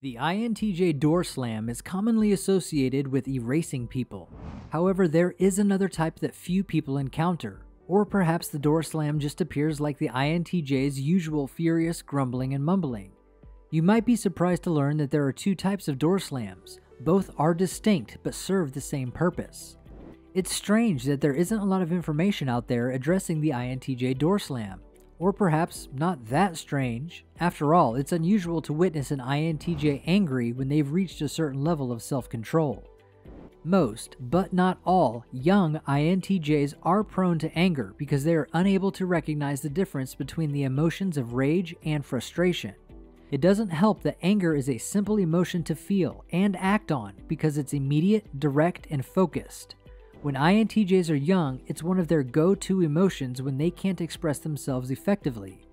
The INTJ door slam is commonly associated with erasing people. However, there is another type that few people encounter, or perhaps the door slam just appears like the INTJ's usual furious grumbling and mumbling. You might be surprised to learn that there are two types of door slams. Both are distinct but serve the same purpose. It's strange that there isn't a lot of information out there addressing the INTJ door slam. Or perhaps not that strange. After all, it's unusual to witness an INTJ angry when they've reached a certain level of self-control. Most, but not all, young INTJs are prone to anger because they are unable to recognize the difference between the emotions of rage and frustration. It doesn't help that anger is a simple emotion to feel and act on because it's immediate, direct, and focused. When INTJs are young, it's one of their go-to emotions when they can't express themselves effectively.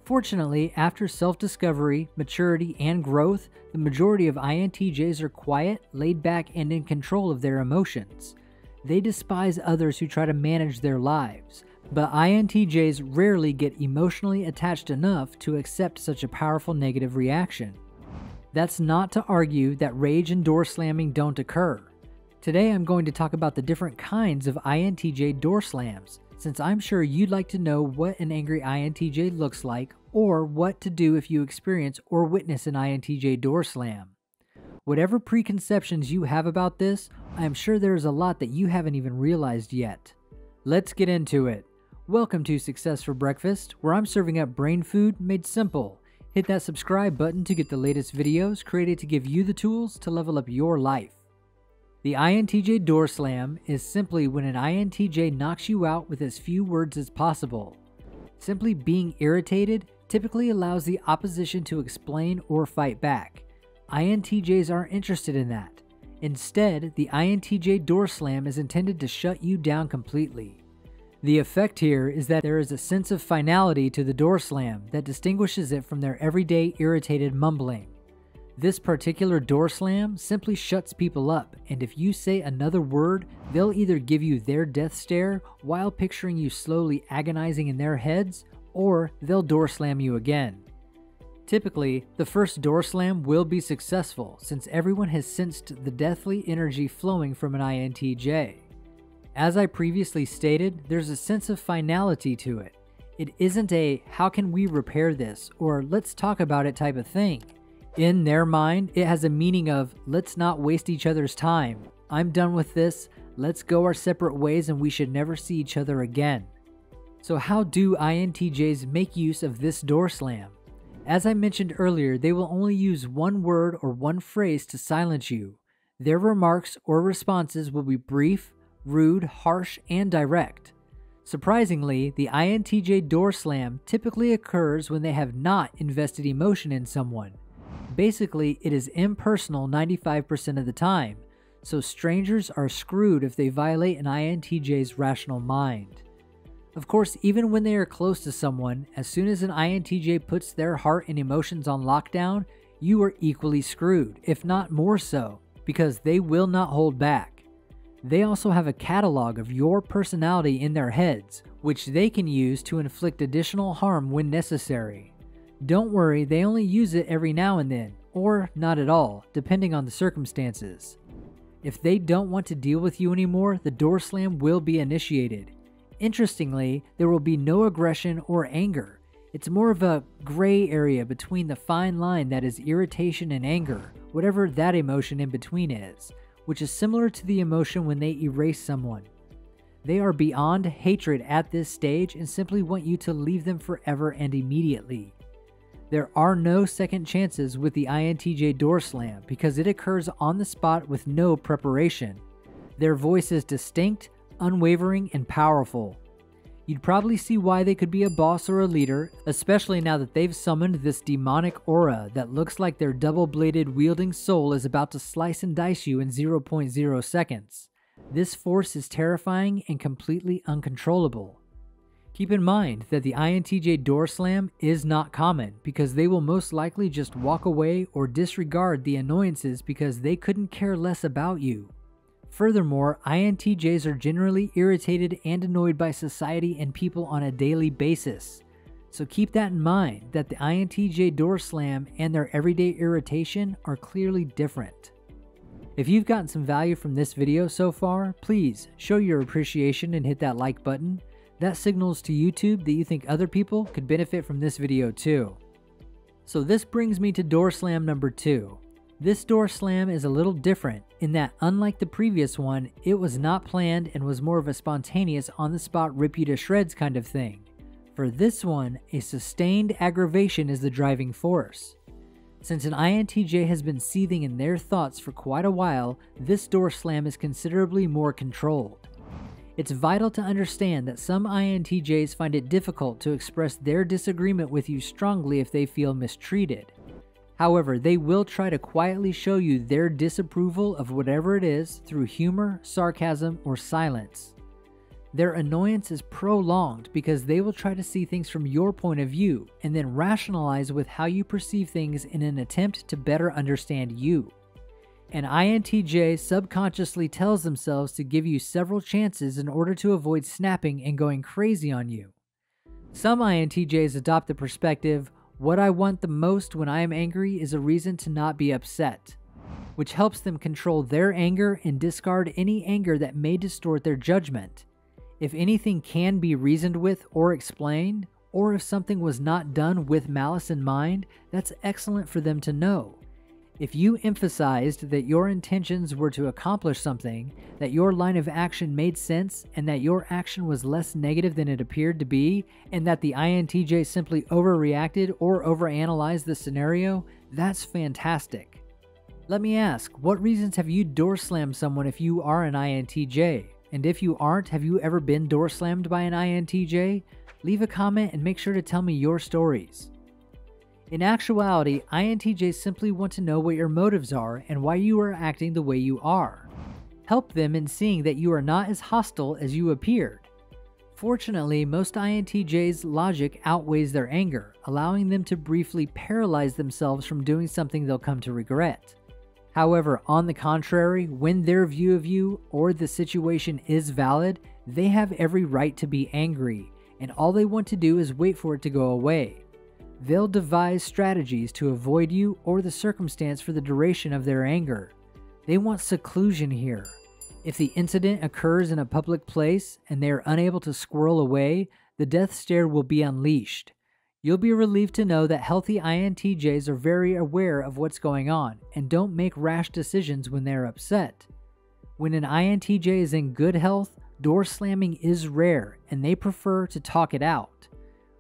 Fortunately, after self-discovery, maturity, and growth, the majority of INTJs are quiet, laid back, and in control of their emotions. They despise others who try to manage their lives, but INTJs rarely get emotionally attached enough to accept such a powerful negative reaction. That's not to argue that rage and door slamming don't occur. Today I'm going to talk about the different kinds of INTJ door slams, since I'm sure you'd like to know what an angry INTJ looks like or what to do if you experience or witness an INTJ door slam. Whatever preconceptions you have about this, I am sure there is a lot that you haven't even realized yet. Let's get into it. Welcome to Success for Breakfast, where I'm serving up brain food made simple. Hit that subscribe button to get the latest videos created to give you the tools to level up your life. The INTJ door slam is simply when an INTJ knocks you out with as few words as possible. Simply being irritated typically allows the opposition to explain or fight back. INTJs aren't interested in that. Instead, the INTJ door slam is intended to shut you down completely. The effect here is that there is a sense of finality to the door slam that distinguishes it from their everyday irritated mumbling. This particular door slam simply shuts people up, and if you say another word, they'll either give you their death stare while picturing you slowly agonizing in their heads, or they'll door slam you again. Typically, the first door slam will be successful since everyone has sensed the deathly energy flowing from an INTJ. As I previously stated, there's a sense of finality to it. It isn't a "how can we repair this" or "let's talk about it" type of thing. In their mind, it has a meaning of "let's not waste each other's time. I'm done with this. Let's go our separate ways and we should never see each other again." So how do INTJs make use of this door slam? As I mentioned earlier, they will only use one word or one phrase to silence you. Their remarks or responses will be brief, rude, harsh, and direct. Surprisingly, the INTJ door slam typically occurs when they have not invested emotion in someone. Basically, it is impersonal 95% of the time, so strangers are screwed if they violate an INTJ's rational mind. Of course, even when they are close to someone, as soon as an INTJ puts their heart and emotions on lockdown, you are equally screwed, if not more so, because they will not hold back. They also have a catalog of your personality in their heads, which they can use to inflict additional harm when necessary. Don't worry, they only use it every now and then, or not at all, depending on the circumstances. If they don't want to deal with you anymore, the door slam will be initiated. Interestingly, there will be no aggression or anger. It's more of a gray area between the fine line that is irritation and anger, whatever that emotion in between is, which is similar to the emotion when they erase someone. They are beyond hatred at this stage and simply want you to leave them forever and immediately. There are no second chances with the INTJ door slam because it occurs on the spot with no preparation. Their voice is distinct, unwavering, and powerful. You'd probably see why they could be a boss or a leader, especially now that they've summoned this demonic aura that looks like their double-bladed wielding soul is about to slice and dice you in 0.0 seconds. This force is terrifying and completely uncontrollable. Keep in mind that the INTJ door slam is not common because they will most likely just walk away or disregard the annoyances because they couldn't care less about you. Furthermore, INTJs are generally irritated and annoyed by society and people on a daily basis. So keep that in mind, that the INTJ door slam and their everyday irritation are clearly different. If you've gotten some value from this video so far, please show your appreciation and hit that like button. That signals to YouTube that you think other people could benefit from this video too. So this brings me to door slam number 2. This door slam is a little different in that, unlike the previous one, it was not planned and was more of a spontaneous on-the-spot rip you to shreds kind of thing. For this one, a sustained aggravation is the driving force. Since an INTJ has been seething in their thoughts for quite a while, this door slam is considerably more controlled. It's vital to understand that some INTJs find it difficult to express their disagreement with you strongly if they feel mistreated. However, they will try to quietly show you their disapproval of whatever it is through humor, sarcasm, or silence. Their annoyance is prolonged because they will try to see things from your point of view and then rationalize with how you perceive things in an attempt to better understand you. An INTJ subconsciously tells themselves to give you several chances in order to avoid snapping and going crazy on you. Some INTJs adopt the perspective, "What I want the most when I am angry is a reason to not be upset," which helps them control their anger and discard any anger that may distort their judgment. If anything can be reasoned with or explained, or if something was not done with malice in mind, that's excellent for them to know. If you emphasized that your intentions were to accomplish something, that your line of action made sense, and that your action was less negative than it appeared to be, and that the INTJ simply overreacted or overanalyzed the scenario, that's fantastic. Let me ask, what reasons have you door slammed someone if you are an INTJ? And if you aren't, have you ever been door slammed by an INTJ? Leave a comment and make sure to tell me your stories. In actuality, INTJs simply want to know what your motives are and why you are acting the way you are. Help them in seeing that you are not as hostile as you appeared. Fortunately, most INTJs' logic outweighs their anger, allowing them to briefly paralyze themselves from doing something they'll come to regret. However, on the contrary, when their view of you or the situation is valid, they have every right to be angry, and all they want to do is wait for it to go away. They'll devise strategies to avoid you or the circumstance for the duration of their anger. They want seclusion here. If the incident occurs in a public place and they are unable to squirrel away, the death stare will be unleashed. You'll be relieved to know that healthy INTJs are very aware of what's going on and don't make rash decisions when they're upset. When an INTJ is in good health, door slamming is rare and they prefer to talk it out.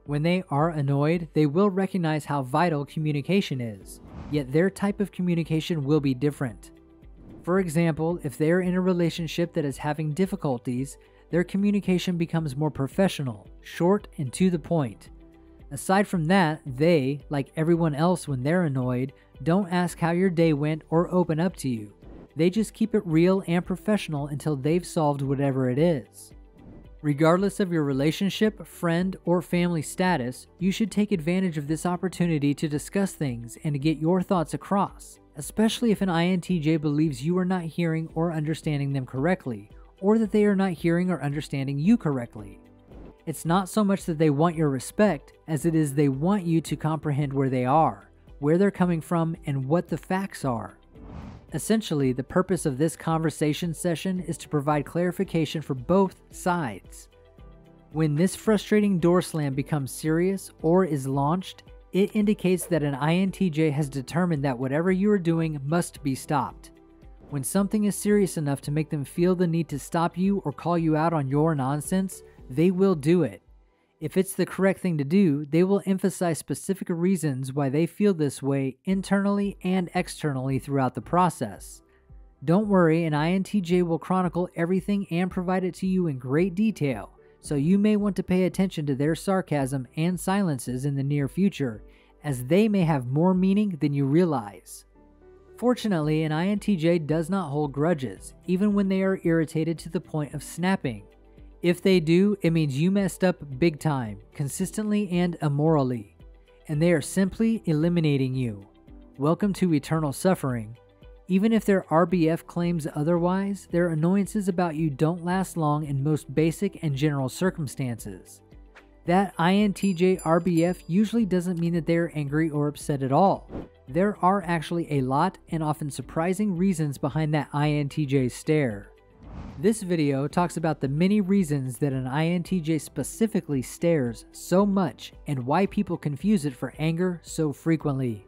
When they are annoyed, they will recognize how vital communication is, yet their type of communication will be different. For example, if they're in a relationship that is having difficulties, their communication becomes more professional, short, and to the point. Aside from that, they, like everyone else when they're annoyed, don't ask how your day went or open up to you. They just keep it real and professional until they've solved whatever it is. Regardless of your relationship, friend, or family status, you should take advantage of this opportunity to discuss things and to get your thoughts across, especially if an INTJ believes you are not hearing or understanding them correctly, or that they are not hearing or understanding you correctly. It's not so much that they want your respect, as it is they want you to comprehend where they are, where they're coming from, and what the facts are. Essentially, the purpose of this conversation session is to provide clarification for both sides. When this frustrating door slam becomes serious or is launched, it indicates that an INTJ has determined that whatever you are doing must be stopped. When something is serious enough to make them feel the need to stop you or call you out on your nonsense, they will do it. If it's the correct thing to do, they will emphasize specific reasons why they feel this way internally and externally throughout the process. Don't worry, an INTJ will chronicle everything and provide it to you in great detail, so you may want to pay attention to their sarcasm and silences in the near future, as they may have more meaning than you realize. Fortunately, an INTJ does not hold grudges, even when they are irritated to the point of snapping. If they do, it means you messed up big time, consistently and immorally, and they are simply eliminating you. Welcome to eternal suffering. Even if their RBF claims otherwise, their annoyances about you don't last long in most basic and general circumstances. That INTJ RBF usually doesn't mean that they are angry or upset at all. There are actually a lot and often surprising reasons behind that INTJ stare. This video talks about the many reasons that an INTJ specifically stares so much and why people confuse it for anger so frequently.